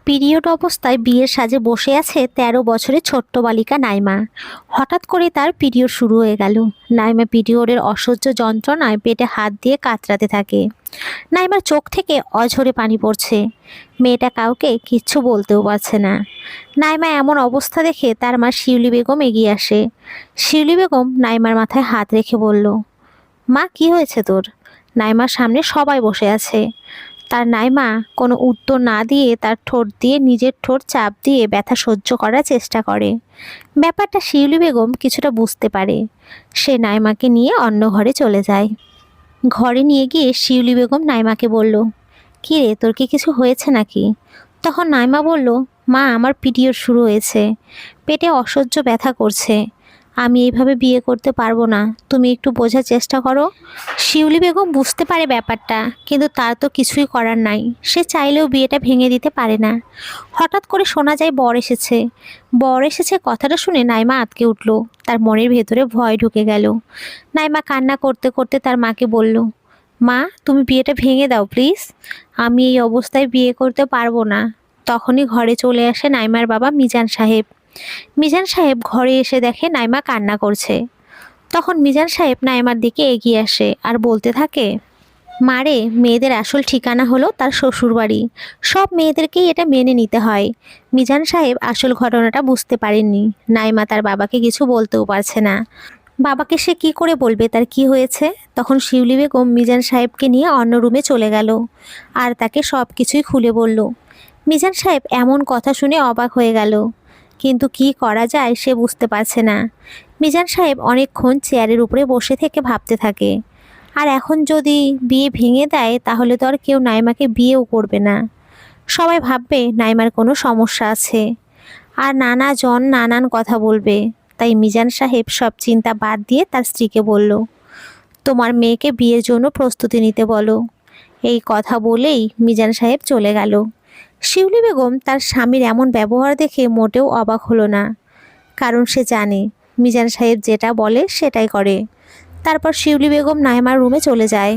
Period অবস্থায় বিয়ের সাজে বসে আছে ১৩ বছরের ছোট্ট বালিকা নাইমা। হঠাৎ করে তার পিরিয়ড শুরু হয়ে গেল। নাইমা পিরিয়ডের অসহ্য যন্ত্রণায় পেটে হাত দিয়ে কাতরাতে থাকে। নাইমার চোখ থেকে অঝরে পানি পড়ছে। মেয়েটা কাউকে কিচ্ছু বলতেও পারছে না। নাইমা এমন অবস্থা দেখে তার মা শিউলি বেগম এগিয়ে আসে। শিউলি বেগম নাইমার মাথায় হাত রেখে বলল, মা, কি হয়েছে তোর? নাইমার সামনে সবাই বসে আছে। তার নাইমা কোনো উত্তর না দিয়ে তার ঠোঁট দিয়ে নিজের ঠোঁট চাপ দিয়ে ব্যথা সহ্য করার চেষ্টা করে। ব্যাপারটা শিউলি বেগম কিছুটা বুঝতে পারে। সে নাইমাকে নিয়ে অন্য ঘরে চলে যায়। ঘরে নিয়ে গিয়ে শিউলি বেগম নাইমাকে বলল, কী রে, তোর কি কিছু হয়েছে নাকি? তখন নাইমা বলল, মা, আমার পিরিয়ড শুরু হয়েছে, পেটে অসহ্য ব্যথা করছে, আমি এইভাবে বিয়ে করতে পারবো না, তুমি একটু বোঝার চেষ্টা করো। শিউলি বেগম বুঝতে পারে ব্যাপারটা, কিন্তু তার তো কিছুই করার নাই। সে চাইলেও বিয়েটা ভেঙে দিতে পারে না। হঠাৎ করে শোনা যায় বর এসেছে। বর এসেছে কথাটা শুনে নাইমা আঁতকে উঠল। তার মনের ভেতরে ভয় ঢুকে গেল। নাইমা কান্না করতে করতে তার মাকে বলল, মা, তুমি বিয়েটা ভেঙে দাও প্লিজ, আমি এই অবস্থায় বিয়ে করতে পারবো না। তখনই ঘরে চলে আসে নাইমার বাবা মিজান সাহেব। মিজান সাহেব ঘরে এসে দেখে নাইমা কান্না করছে। তখন মিজান সাহেব নাইমার দিকে এগিয়ে আসে আর বলতে থাকে, মারে, মেয়েদের আসল ঠিকানা হলো তার শ্বশুরবাড়ি। সব মেয়েদেরকেই এটা মেনে নিতে হয়। মিজান সাহেব আসল ঘটনাটা বুঝতে পারেননি। নাইমা তার বাবাকে কিছু বলতেও পারছে না। বাবাকে সে কি করে বলবে তার কি হয়েছে? তখন শিউলি বেগম মিজান সাহেবকে নিয়ে অন্য রুমে চলে গেল আর তাকে সব কিছুই খুলে বলল। মিজান সাহেব এমন কথা শুনে অবাক হয়ে গেল, কিন্তু কি করা যায় সে বুঝতে পারছে না। মিজান সাহেব অনেকক্ষণ চেয়ারের উপরে বসে থেকে ভাবতে থাকে, আর এখন যদি বিয়ে ভেঙে দেয় তাহলে তো আর কেউ নাইমাকে বিয়েও করবে না। সবাই ভাববে নাইমার কোনো সমস্যা আছে, আর নানা জন নানান কথা বলবে। তাই মিজান সাহেব সব চিন্তা বাদ দিয়ে তার স্ত্রীকে বলল, তোমার মেয়েকে বিয়ের জন্য প্রস্তুতি নিতে বলো। এই কথা বলেই মিজান সাহেব চলে গেল। শিউলি বেগম তার স্বামীর এমন ব্যবহার দেখে মোটেও অবাক হলো না, কারণ সে জানে মিজান সাহেব যেটা বলে সেটাই করে। তারপর শিউলি বেগম নাইমার রুমে চলে যায়।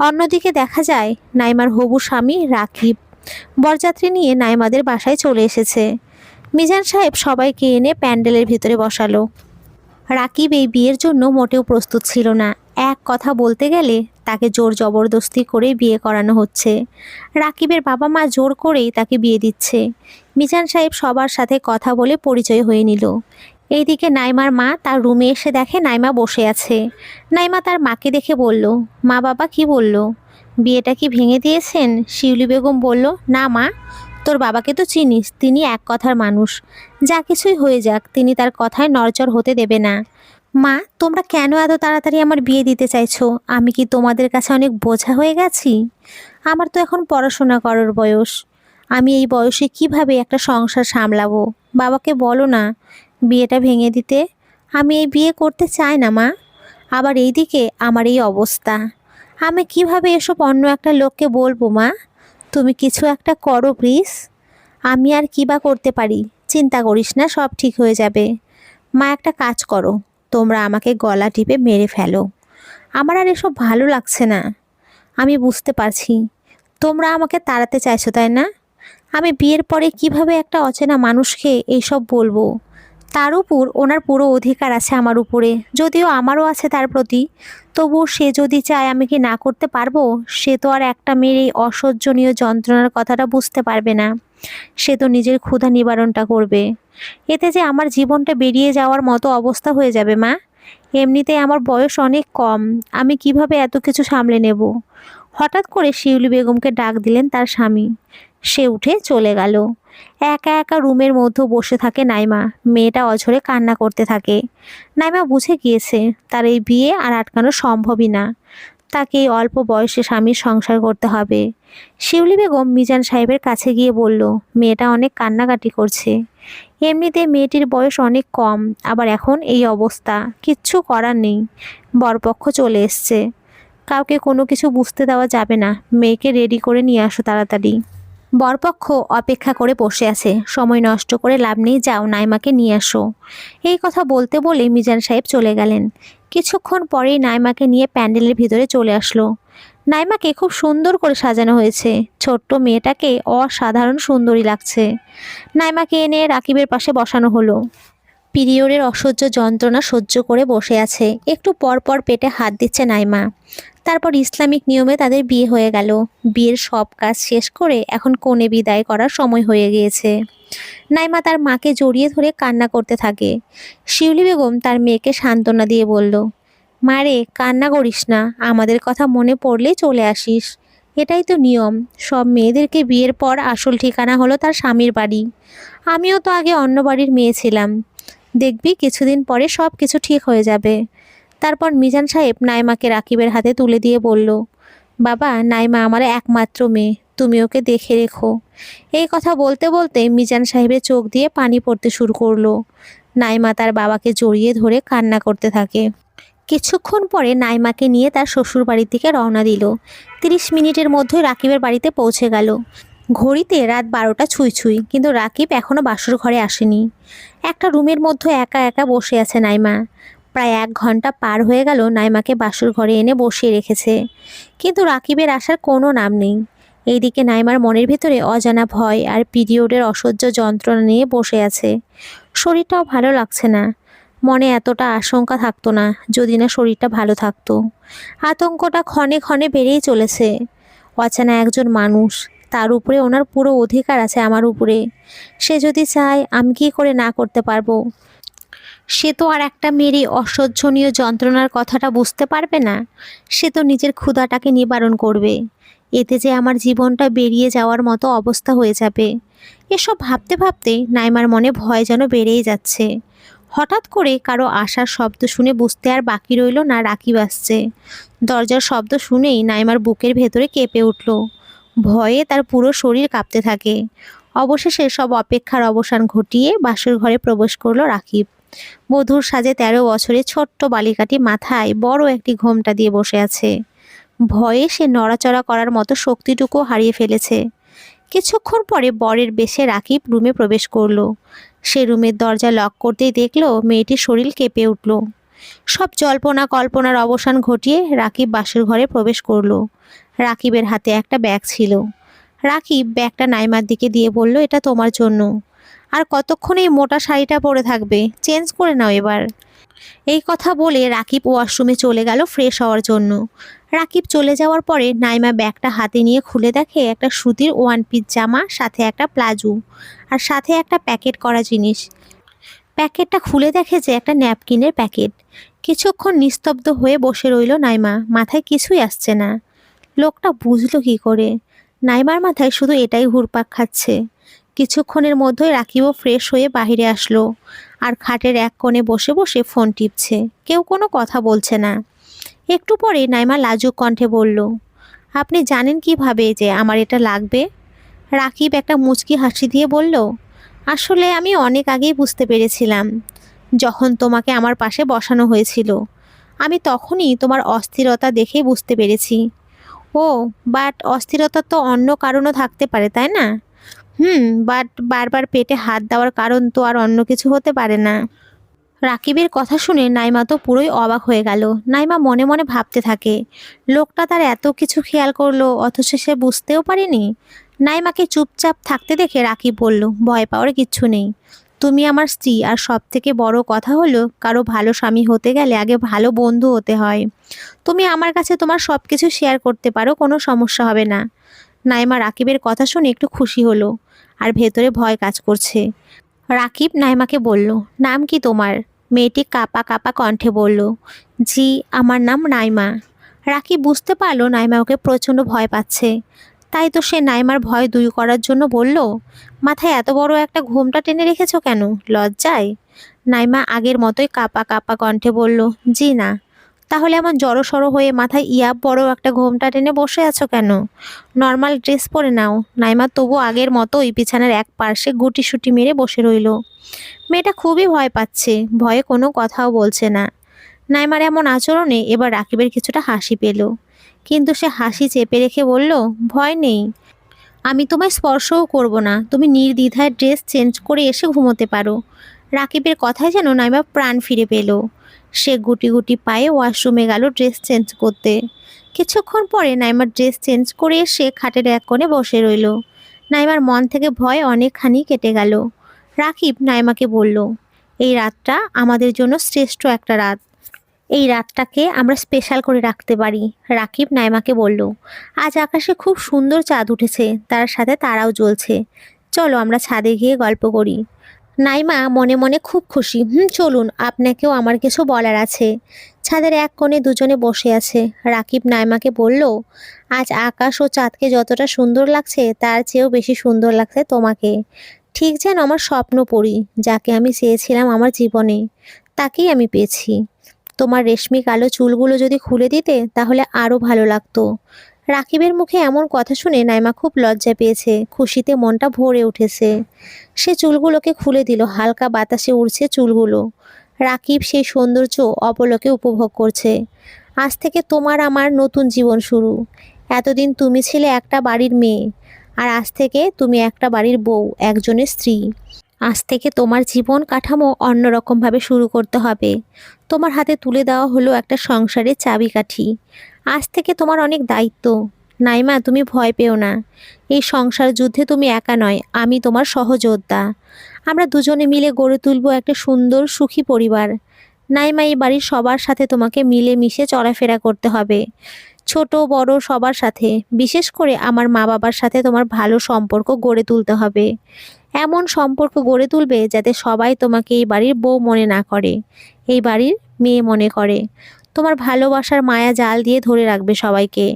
অন্যদিকে দেখা যায় নাইমার হবু স্বামী রাকিব বরযাত্রী নিয়ে নাইমাদের বাসায় চলে এসেছে। মিজান সাহেব সবাইকে এনে প্যান্ডেলের ভিতরে বসালো। রাকিব এই বিয়ের জন্য মোটেও প্রস্তুত ছিল না। এক কথা বলতে গেলে তাকে জোর জবরদস্তি করে বিয়ে করানো হচ্ছে। রাকিবের বাবা মা জোর করেই তাকে বিয়ে দিচ্ছে। মিজান সাহেব সবার সাথে কথা বলে পরিচয় হয়ে নিল। এইদিকে নাইমার মা তার রুমে এসে দেখে নাইমা বসে আছে। নাইমা তার মাকে দেখে বলল, মা, বাবা কি বলল? বিয়েটা কি ভেঙে দিয়েছেন? শিউলি বেগম বলল, না মা, তোর বাবাকে তো চিনিস, তিনি এক কথার মানুষ। যা কিছুই হয়ে যাক, তিনি তার কথায় নড়চড় হতে দেবে না। মা, তোমরা কেন এত তাড়াতাড়ি আমার বিয়ে দিতে চাইছো? আমি কি তোমাদের কাছে অনেক বোঝা হয়ে গেছি? আমার তো এখন পড়াশোনা করার বয়স। আমি এই বয়সে কিভাবে একটা সংসার সামলাবো? বাবাকে বলো না বিয়েটা ভেঙে দিতে। আমি এই বিয়ে করতে চাই না মা। আবার এইদিকে আমার এই অবস্থা, আমি কিভাবে এসব অন্য একটা লোককে বলবো? মা, তুমি কিছু একটা করো প্লিজ। আমি আর কী বা করতে পারি? চিন্তা করিস না, সব ঠিক হয়ে যাবে। মা, একটা কাজ করো, তোমরা আমাকে গলা টিপে মেরে ফেলো। আমার আর এসব ভালো লাগছে না। আমি বুঝতে পারছি তোমরা আমাকে তাড়াতে চাইছো, তাই না? আমি বিয়ের পরে কিভাবে একটা অচেনা মানুষকে এইসব বলবো? তার উপর ওনার পুরো অধিকার আছে আমার উপরে, যদিও আমারও আছে তার প্রতি। তবুও সে যদি চায় আমি কি না করতে পারবো? সে তো আর একটা মেয়ের এই অসহ্যনীয় যন্ত্রণার কথাটা বুঝতে পারবে না। সে তো নিজের ক্ষুধা নিবারণটা করবে। এতে যে আমার জীবনটা বেরিয়ে যাওয়ার মতো অবস্থা হয়ে যাবে মা। এমনিতেই আমার বয়স অনেক কম, আমি কিভাবে এত কিছু সামলে নেব? হঠাৎ করে শিউলি বেগমকে ডাক দিলেন তার স্বামী। সে উঠে চলে গেল। একা একা রুমের মধ্যে বসে থাকে নাইমা। মেয়েটা অঝরে কান্না করতে থাকে। নাইমা বুঝে গিয়েছে তার এই বিয়ে আর আটকানো সম্ভবই না। তাকে এই অল্প বয়সে স্বামীর সংসার করতে হবে। শিউলি বেগম মিজান সাহেবের কাছে গিয়ে বলল, মেয়েটা অনেক কান্নাকাটি করছে। এমনিতে মেয়েটির বয়স অনেক কম, আবার এখন এই অবস্থা, কিচ্ছু করার নেই। বরপক্ষ চলে এসছে, কাউকে কোনো কিছু বুঝতে দেওয়া যাবে না। মেয়েকে রেডি করে নিয়ে আসো তাড়াতাড়ি। বরপক্ষ অপেক্ষা করে বসে আছে। সময় নষ্ট করে লাভ নেই, যাও নাইমাকে নিয়ে আসো। এই কথা বলতে বলে মিজান সাহেব চলে গেলেন। কিছুক্ষণ পরেই নাইমাকে নিয়ে প্যান্ডেলের ভিতরে চলে আসলো। নাইমাকে খুব সুন্দর করে সাজানো হয়েছে। ছোট্ট মেয়েটাকে অসাধারণ সুন্দরী লাগছে। নাইমাকে এনে রাকিবের পাশে বসানো হলো। পিরিয়ডের অসহ্য যন্ত্রণা সহ্য করে বসে আছে। একটু পর পর পেটে হাত দিচ্ছে নাইমা। তারপর ইসলামিক নিয়মে তাদের বিয়ে হয়ে গেল। বিয়ের সব কাজ শেষ করে এখন কনে বিদায় করার সময় হয়ে গিয়েছে। নাইমা তার মাকে জড়িয়ে ধরে কান্না করতে থাকে। শিউলি বেগম তার মেয়েকে সান্ত্বনা দিয়ে বলল, মারে কান্না করিস না, আমাদের কথা মনে পড়লেই চলে আসিস। এটাই তো নিয়ম। সব মেয়েদেরকে বিয়ের পর আসল ঠিকানা হলো তার স্বামীর বাড়ি। আমিও তো আগে অন্য বাড়ির মেয়ে ছিলাম। দেখবি কিছুদিন পরে সব কিছু ঠিক হয়ে যাবে। তারপর মিজান সাহেব নাইমাকে রাকিবের হাতে তুলে দিয়ে বলল, বাবা নাইমা আমার একমাত্র মেয়ে, তুমি ওকে দেখে রেখো। এই কথা বলতে বলতে মিজান সাহেবের চোখ দিয়ে পানি পড়তে শুরু করলো। নাইমা তার বাবাকে জড়িয়ে ধরে কান্না করতে থাকে। কিছুক্ষণ পরে নাইমাকে নিয়ে তার শ্বশুর বাড়ির দিকে রওনা দিল। 30 মিনিটের মধ্যে রাকিবের বাড়িতে পৌঁছে গেল। ঘড়িতে রাত 12টা ছুঁই ছুঁই, কিন্তু রাকিব এখনও বাসর ঘরে আসেনি। একটা রুমের মধ্যে একা একা বসে আছে নাইমা। প্রায় 1 ঘন্টা পার হয়ে গেল নাইমাকে বাসর ঘরে এনে বসিয়ে রেখেছে, কিন্তু রাকিবের আসার কোনো নাম নেই। এইদিকে নাইমার মনের ভিতরে অজানা ভয় আর পিরিয়ডের অসহ্য যন্ত্রণা নিয়ে বসে আছে। শরীরটাও ভালো লাগছে না। মনে এতটা আশঙ্কা থাকতো না যদি না শরীরটা ভালো থাকতো। আতঙ্কটা ক্ষণে ক্ষণে বেড়েই চলেছে। অচেনা একজন মানুষ, তার উপরে ওনার পুরো অধিকার আছে আমার উপরে। সে যদি চায় আমি কী করে না করতে পারবো? সে তো আর একটা মেয়েরই অসহ্যনীয় যন্ত্রণার কথাটা বুঝতে পারবে না। সে তো নিজের ক্ষুধাটাকে নিবারণ করবে। এতে যে আমার জীবনটা বেরিয়ে যাওয়ার মতো অবস্থা হয়ে যাবে। এসব ভাবতে ভাবতে নাইমার মনে ভয় যেন বেড়েই যাচ্ছে। হঠাৎ করে কারো আসার শব্দ শুনে বুঝতে আর বাকি রইল না রাকিব আসছে। দরজার শব্দ শুনেই নাইমার বুকের ভেতরে কেঁপে উঠল। ভয়ে তার পুরো শরীর কাঁপতে থাকে। অবশেষে সব অপেক্ষার অবসান ঘটিয়ে বাসর ঘরে প্রবেশ করলো রাকিব। বধূর সাজে 13 বছরের ছোট্ট বালিকাটি মাথায় বড় একটি ঘোমটা দিয়ে বসে আছে। ভয়ে সে নড়াচড়া করার মতো শক্তিটুকু হারিয়ে ফেলেছে। কিছুক্ষণ পরে বরের বেশে রাকিব রুমে প্রবেশ করলো। সে রুমের দরজা লক করতেই দেখলো মেয়েটির শরীর কেঁপে উঠল। সব জল্পনা কল্পনার অবসান ঘটিয়ে রাকিব বাসর ঘরে প্রবেশ করলো। রাকিবের হাতে একটা ব্যাগ ছিল। রাকিব ব্যাগটা নাইমার দিকে দিয়ে বলল, এটা তোমার জন্য। আর কতক্ষণ এই মোটা শাড়িটা পরে থাকবে? চেঞ্জ করে নাও এবার। এই কথা বলে রাকিব ওয়াশরুমে চলে গেল ফ্রেশ হওয়ার জন্য। রাকিব চলে যাওয়ার পরে নাইমা ব্যাগটা হাতে নিয়ে খুলে দেখে একটা সুতির 1 পিস জামা, সাথে একটা প্লাজো, আর সাথে একটা প্যাকেট করা জিনিস। প্যাকেটটা খুলে দেখে যে একটা ন্যাপকিনের প্যাকেট। কিছুক্ষণ নিস্তব্ধ হয়ে বসে রইল নাইমা, মাথায় কিছুই আসছে না। লোকটা বুঝলো কি করে? নাইমার মাথায় শুধু এটাই ঘুরপাক খাচ্ছে। কিছুক্ষণের মধ্যেই রাকিবও ফ্রেশ হয়ে বাহিরে আসলো, আর খাটের এক কোণে বসে বসে ফোন টিপছে। কেউ কোনো কথা বলছে না। একটু পরে নাইমা লাজুক কণ্ঠে বলল, আপনি জানেন কিভাবে যে আমার এটা লাগবে? রাকিব একটা মুচকি হাসি দিয়ে বলল, আসলে আমি অনেক আগেই বুঝতে পেরেছিলাম, যখন তোমাকে আমার পাশে বসানো হয়েছিল। আমি তখনই তোমার অস্থিরতা দেখেই বুঝতে পেরেছি। ও, বাট অস্থিরতা তো অন্য কারণও থাকতে পারে, তাই না? বাট বারবার পেটে হাত দেওয়ার কারণ তো আর অন্য কিছু হতে পারে না। রাকিবের কথা শুনে নাইমা তো পুরোই অবাক হয়ে গেল। নাইমা মনে মনে ভাবতে থাকে, লোকটা তার এত কিছু খেয়াল করলো অথচ সে বুঝতেও পারেনি। নাইমাকে চুপচাপ থাকতে দেখে রাকিব বলল, ভয় পাওয়ার কিচ্ছু নেই। তুমি আমার স্ত্রী, আর সব থেকে বড় কথা হলো কারো ভালো স্বামী হতে গেলে আগে ভালো বন্ধু হতে হয়। তুমি আমার কাছে তোমার সব কিছু শেয়ার করতে পারো, কোনো সমস্যা হবে না। নাইমা রাকিবের কথা শুনে একটু খুশি হলো, আর ভেতরে ভয় কাজ করছে। রাকিব নাইমাকে বলল, নাম কি তোমার? মেয়েটি কাঁপা কাঁপা কণ্ঠে বলল, জি, আমার নাম নাইমা। রাকিব বুঝতে পারলো নাইমা ওকে প্রচণ্ড ভয় পাচ্ছে। তাই তো সে নাইমার ভয় দূর করার জন্য বলল, মাথায় এত বড় একটা ঘোমটা টেনে রেখেছো কেন? লজ্জায়? নাইমা আগের মতোই কাঁপা কাঁপা কণ্ঠে বলল, জি না। তাহলে এমন জড়সড় হয়ে মাথায় বড় একটা ঘোমটা টেনে বসে আছো কেন? নর্মাল ড্রেস পরে নাও। নাইমা তবু আগের মতোই বিছানার এক পার্শ্বে গুটিসুটি মেরে বসে রইল। মেয়েটা খুবই ভয় পাচ্ছে, ভয়ে কোনো কথাও বলছে না। নাইমার এমন আচরণে এবার রাকিবের কিছুটা হাসি পেল, কিন্তু সে হাসি চেপে রেখে বলল, ভয় নেই, আমি তোমায় স্পর্শও করব না। তুমি নির্দ্বিধায় ড্রেস চেঞ্জ করে এসে ঘুমোতে পারো। রাকিবের কথায় যেন নাইমা প্রাণ ফিরে পেল। সে গুটি গুটি পায়ে ওয়াশরুমে গেল ড্রেস চেঞ্জ করতে। কিছুক্ষণ পরে নাইমার ড্রেস চেঞ্জ করে এসে খাটের এক কোণে বসে রইল। নাইমার মন থেকে ভয় অনেকখানি কেটে গেল। রাকিব নাইমাকে বলল, এই রাতটা আমাদের জন্য শ্রেষ্ঠ একটা রাত। এই রাতটাকে আমরা স্পেশাল করে রাখতে পারি। রাকিব নাইমাকে বলল, আজ আকাশে খুব সুন্দর চাঁদ উঠেছে, তার সাথে তারাও জ্বলছে। চলো আমরা ছাদে গিয়ে গল্প করি। নাইমা মনে মনে খুব খুশি। চলুন, আপনাকেও আমার কিছু বলার আছে। ছাদের এক কোণে দুজনে বসে আছে। রাকিব নাইমাকে বলল, আজ আকাশ ও চাঁদকে যতটা সুন্দর লাগছে তার চেয়েও বেশি সুন্দর লাগছে তোমাকে। ঠিক যেন আমার স্বপ্ন পড়ি, যাকে আমি চেয়েছিলাম আমার জীবনে, তাকেই আমি পেয়েছি। তোমার রেশমি কালো চুলগুলো যদি খুলে দিতে তাহলে আরও ভালো লাগতো। রাকিবের মুখে এমন কথা শুনে নাইমা খুব লজ্জা পেয়েছে, খুশিতে মনটা ভরে উঠেছে। সে চুলগুলোকে খুলে দিল, হালকা বাতাসে উড়ছে চুলগুলো। রাকিব সেই সৌন্দর্য অপলকে উপভোগ করছে। আজ থেকে তোমার আমার নতুন জীবন শুরু। এতদিন তুমি ছিলে একটা বাড়ির মেয়ে, আর আজ থেকে তুমি একটা বাড়ির বউ, একজনের স্ত্রী। আজ থেকে তোমার জীবন কাঠামো অন্যরকমভাবে শুরু করতে হবে। তোমার হাতে তুলে দেওয়া হলো একটা সংসারের চাবিকাঠি। আজ থেকে তোমার অনেক দায়িত্ব। নাইমা, তুমি ভয় পেও না। এই সংসার যুদ্ধে তুমি একা নয়, আমি তোমার সহযোদ্ধা। আমরা দুজনে মিলে গড়ে তুলবো একটা সুন্দর সুখী পরিবার। নাইমা, এই বাড়ির সবার সাথে তোমাকে মিলেমিশে চলাফেরা করতে হবে, ছোট বড় সবার সাথে। বিশেষ করে আমার মা বাবার সাথে তোমার ভালো সম্পর্ক গড়ে তুলতে হবে। এমন সম্পর্ক গড়ে তুলবে যাতে সবাই তোমাকে এই বাড়ির বউ মনে না করে, এই বাড়ির মেয়ে মনে করে। তোমার ভালোবাসার মায়া জাল দিয়ে ধরে রাখবে সবাইকে।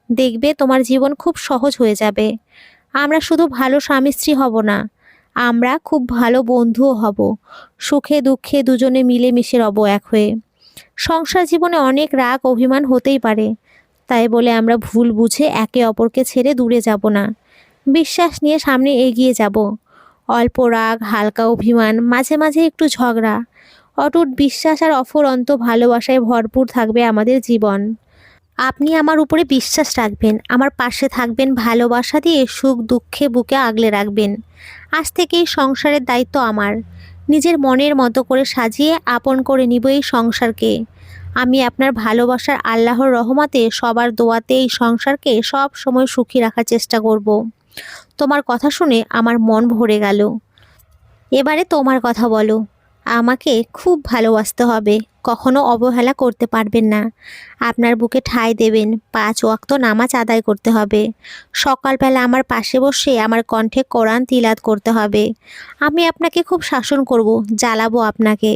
দেখবে তোমার জীবন খুব সহজ হয়ে যাবে। আমরা শুধু ভালো স্বামী স্ত্রী হব না, আমরা খুব ভালো বন্ধুও হব। সুখে দুঃখে দুজনে মিলেমিশে রব এক হয়ে। সংসার জীবনে অনেক রাগ অভিমান হতেই পারে, তাই বলে আমরা ভুল বুঝে একে অপরকে ছেড়ে দূরে যাব না। বিশ্বাস নিয়ে সামনে এগিয়ে যাব। অল্প রাগ, হালকা অভিমান, মাঝে মাঝে একটু ঝগড়া, অটুট বিশ্বাস আর অফুরন্ত ভালোবাসায় ভরপুর থাকবে আমাদের জীবন। আপনি আমার উপরে বিশ্বাস রাখবেন, আমার পাশে থাকবেন, ভালোবাসা দিয়ে সুখ দুঃখে বুকে আগলে রাখবেন। আজ থেকে এই সংসারের দায়িত্ব আমার। নিজের মনের মতো করে সাজিয়ে আপন করে নিব এই সংসারকে। আমি আপনার ভালোবাসার আল্লাহর রহমতে সবার দোয়াতে এই সংসারকে সব সময় সুখী রাখার চেষ্টা করব। তোমার কথা শুনে আমার মন ভরে গেল। এবারে তোমার কথা বলো। আমাকে খুব ভালোবাসতে হবে, কখনো অবহেলা করতে পারবেন না। আপনার বুকে ঠাঁই দেবেন, 5 ওয়াক্ত নামাজ আদায় করতে হবে। সকালবেলা আমার পাশে বসে আমার কণ্ঠে কোরআন তিলাওয়াত করতে হবে। আমি আপনাকে খুব শাসন করব, জ্বালাবো আপনাকে।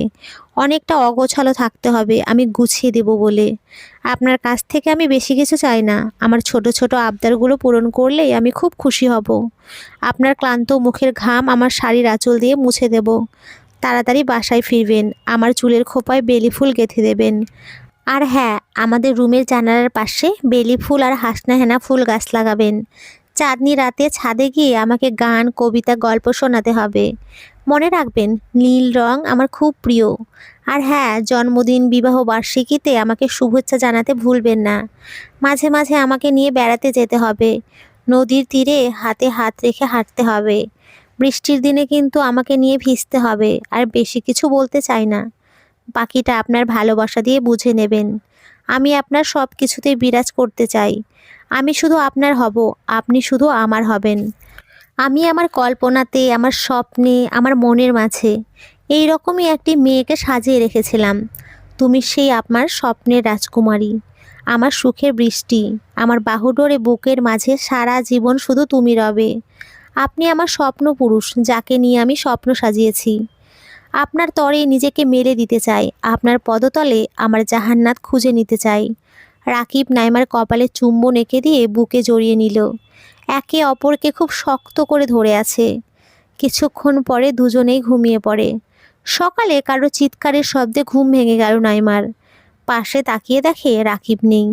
অনেকটা অগোছালো থাকতে হবে, আমি গুছিয়ে দেব বলে। আপনার কাছ থেকে আমি বেশি কিছু চাই না। আমার ছোট ছোট আবদারগুলো পূরণ করলেই আমি খুব খুশি হব। আপনার ক্লান্ত মুখের ঘাম আমার শাড়ির আঁচল দিয়ে মুছে দেব। তাড়াতাড়ি বাসায় ফিরবেন, আমার চুলের খোঁপায় বেলি ফুল গেঁথে দেবেন। আর হ্যাঁ, আমাদের রুমের জানালার পাশে বেলি ফুল আর হাসনা হেনা ফুল গাছ লাগাবেন। চাঁদনি রাতে ছাদে গিয়ে আমাকে গান, কবিতা, গল্প শোনাতে হবে। মনে রাখবেন, নীল রং আমার খুব প্রিয়। আর হ্যাঁ, জন্মদিন, বিবাহ বার্ষিকীতে আমাকে শুভেচ্ছা জানাতে ভুলবেন না। মাঝে মাঝে আমাকে নিয়ে বেড়াতে যেতে হবে। নদীর তীরে হাতে হাত রেখে হাঁটতে হবে। বৃষ্টির দিনে কিন্তু আমাকে নিয়ে ভিজতে হবে। আর বেশি কিছু বলতে চাই না, বাকিটা আপনার ভালোবাসা দিয়ে বুঝে নেবেন। আমি আপনার সব কিছুতেই বিরাজ করতে চাই। আমি শুধু আপনার হব, আপনি শুধু আমার হবেন। আমি আমার কল্পনাতে, আমার স্বপ্নে, আমার মনের মাঝে এই রকমই একটি মেয়েকে সাজিয়ে রেখেছিলাম। তুমি সেই আপনার স্বপ্নের রাজকুমারী, আমার সুখের বৃষ্টি। আমার বাহুডোরে বুকের মাঝে সারা জীবন শুধু তুমি রবে। আপনি আমার স্বপ্ন পুরুষ, যাকে নিয়ে আমি স্বপ্ন সাজিয়েছি। আপনার তরে নিজেকে মেলে দিতে চাই, আপনার পদতলে আমার জাহান্নাত খুঁজে নিতে চাই। রাকিব নাইমার কপালে চুম্বন এঁকে দিয়ে বুকে জড়িয়ে নিল। একে অপরকে খুব শক্ত করে ধরে আছে। কিছুক্ষণ পরে দুজনেই ঘুমিয়ে পড়ে। সকালে কারো চিৎকারের শব্দে ঘুম ভেঙে গেল নাইমার। পাশে তাকিয়ে দেখে রাকিব নেই।